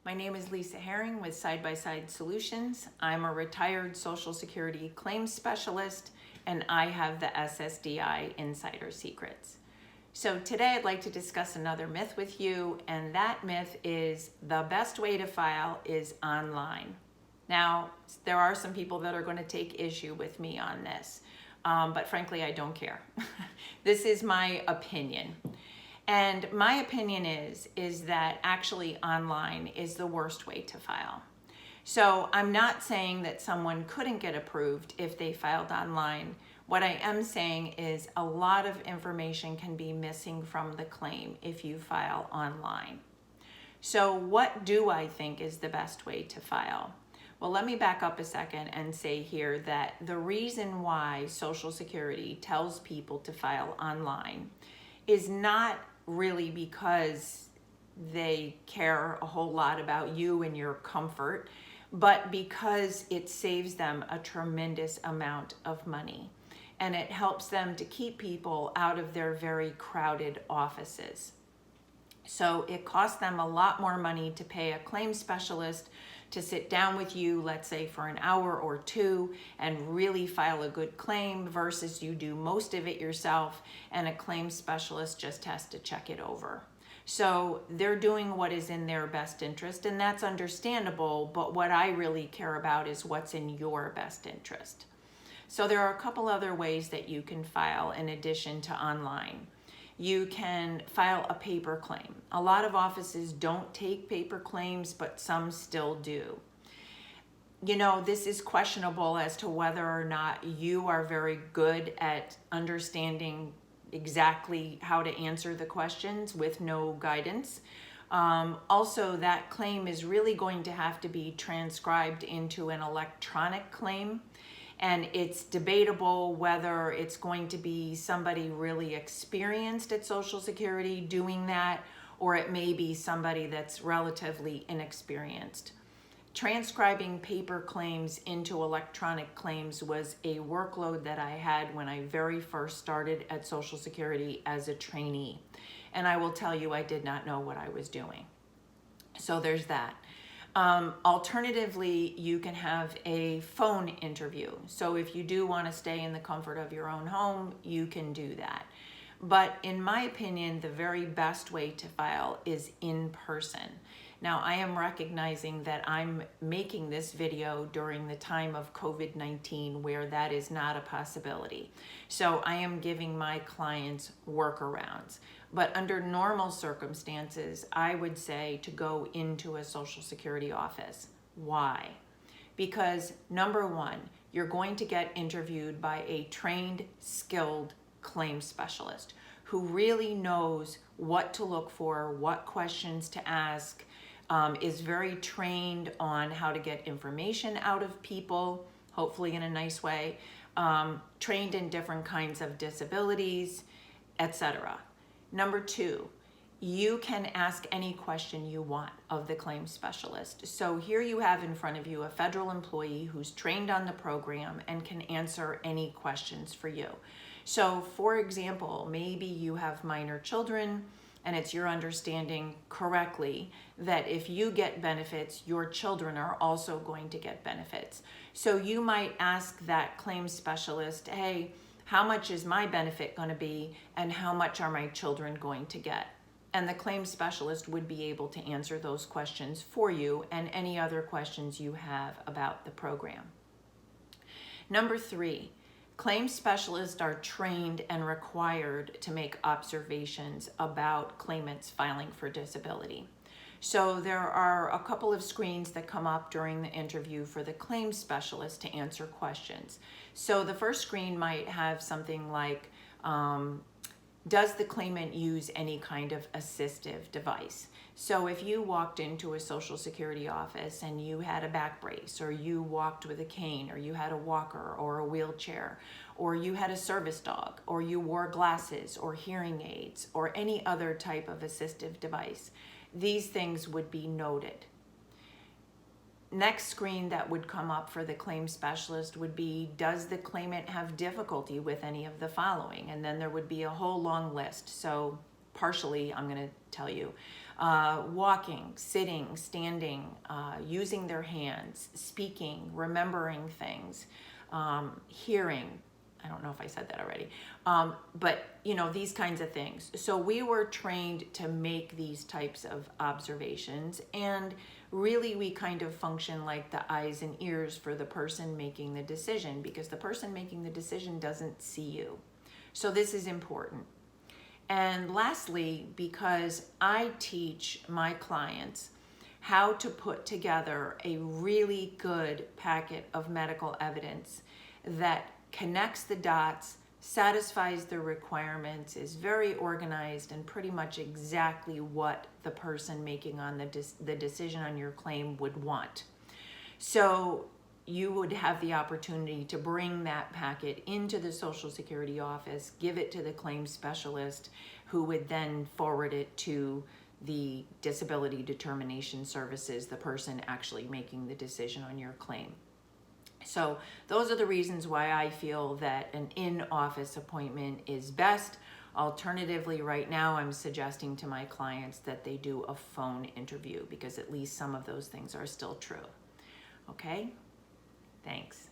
My name is Lisa Herring with Side by Side Solutions. I'm a retired Social Security claims specialist, and I have the SSDI Insider Secrets. So today I'd like to discuss another myth with you, and that myth is the best way to file is online. Now, there are some people that are going to take issue with me on this, but frankly, I don't care. This is my opinion. And my opinion is that actually online is the worst way to file. So I'm not saying that someone couldn't get approved if they filed online. What I am saying is a lot of information can be missing from the claim if you file online. So what do I think is the best way to file? Well, let me back up a second and say here that the reason why Social Security tells people to file online is not really because they care a whole lot about you and your comfort, but because it saves them a tremendous amount of money. And it helps them to keep people out of their very crowded offices. So it costs them a lot more money to pay a claims specialist to sit down with you, let's say for an hour or two, and really file a good claim versus you do most of it yourself and a claims specialist just has to check it over. So they're doing what is in their best interest, and that's understandable, but what I really care about is what's in your best interest. So there are a couple other ways that you can file in addition to online. You can file a paper claim. A lot of offices don't take paper claims, but some still do. You know, this is questionable as to whether or not you are very good at understanding exactly how to answer the questions with no guidance. Also, that claim is really going to have to be transcribed into an electronic claim. And it's debatable whether it's going to be somebody really experienced at Social Security doing that, or it may be somebody that's relatively inexperienced. Transcribing paper claims into electronic claims was a workload that I had when I very first started at Social Security as a trainee. And I will tell you, I did not know what I was doing. So there's that. Alternatively, you can have a phone interview. So if you do want to stay in the comfort of your own home, you can do that. But in my opinion, the very best way to file is in person. Now, I am recognizing that I'm making this video during the time of COVID-19 where that is not a possibility. So I am giving my clients workarounds. But under normal circumstances, I would say to go into a Social Security office. Why? Because number one, you're going to get interviewed by a trained, skilled claims specialist who really knows what to look for, what questions to ask, is very trained on how to get information out of people, hopefully in a nice way, trained in different kinds of disabilities, etc. Number two, you can ask any question you want of the claims specialist. So here you have in front of you a federal employee who's trained on the program and can answer any questions for you. So for example, maybe you have minor children and it's your understanding correctly that if you get benefits, your children are also going to get benefits. So you might ask that claims specialist, hey, how much is my benefit going to be and how much are my children going to get? And the claims specialist would be able to answer those questions for you and any other questions you have about the program. Number three, claims specialists are trained and required to make observations about claimants filing for disability. So there are a couple of screens that come up during the interview for the claims specialist to answer questions. So the first screen might have something like, does the claimant use any kind of assistive device? So if you walked into a Social Security office and you had a back brace, or you walked with a cane, or you had a walker or a wheelchair, or you had a service dog, or you wore glasses or hearing aids, or any other type of assistive device, these things would be noted. Next screen that would come up for the claims specialist would be, does the claimant have difficulty with any of the following? And then there would be a whole long list. So partially, I'm going to tell you. walking, sitting, standing, using their hands, speaking, remembering things, hearing. I don't know if I said that already, but these kinds of things. So we were trained to make these types of observations, and really we kind of function like the eyes and ears for the person making the decision, because the person making the decision doesn't see you. So this is important. And lastly, because I teach my clients how to put together a really good packet of medical evidence that connects the dots, satisfies the requirements, is very organized, and pretty much exactly what the person making on the decision on your claim would want. So you would have the opportunity to bring that packet into the Social Security office, give it to the claims specialist, who would then forward it to the disability determination services, the person actually making the decision on your claim. So those are the reasons why I feel that an in-office appointment is best. Alternatively, right now I'm suggesting to my clients that they do a phone interview, because at least some of those things are still true. Okay? Thanks.